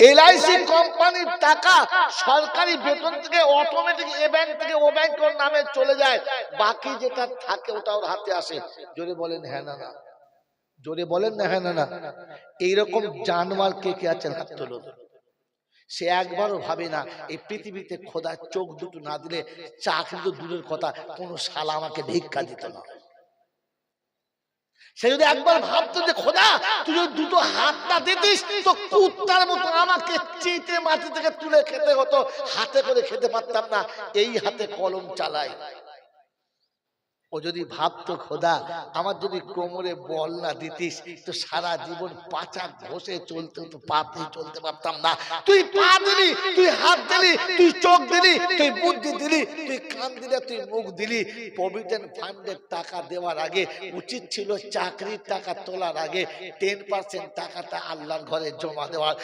LIC কোম্পানির টাকা সরকারি বেতন থেকে অটোমেটিক এ ব্যাংক থেকে ও ব্যাংকের নামে চলে যায়, বাকি যেটা থাকে ওটা ওর হাতে আসে। জোরে বলেন হ্যাঁ না না, জোরে বলেন না হ্যাঁ না না। এইরকম জানমাল কে কে আছেন হাত তুলুন। সে একবারও ভাবে না এই পৃথিবীতে খোদার চোখ দুটো না দিলে চাকরি তো দূরের কথা, কোন শালা আমাকে ভিক্ষা দিত না। সে যদি একবার ভাবতো যে খোদা তুই যদি দুটো হাত না দিতিস তো কুত্তার মতো আমাকে চিটে মাটি থেকে তুলে খেতে হতো, হাতে করে খেতে পারতাম না, এই হাতে কলম চালাই। ও যদি ভাবতো খোদা আমার যদি কোমরে বল না দিতিস তো সারা জীবন পাচা ঘষে চলতে হতো, পাতে চলতে পারতাম না। তুই পা দিলি, তুই হাত দিলি, তুই চোখ দিলি, তুই বুদ্ধি দিলি, তুই কান দিলি, তুই মুখ দিলি। প্রভিডেন্ট ফান্ডের টাকা দেওয়ার আগে উচিত ছিল চাকরির টাকা তোলার আগে 10% টাকাটা আল্লাহর ঘরে জমা দেওয়ার।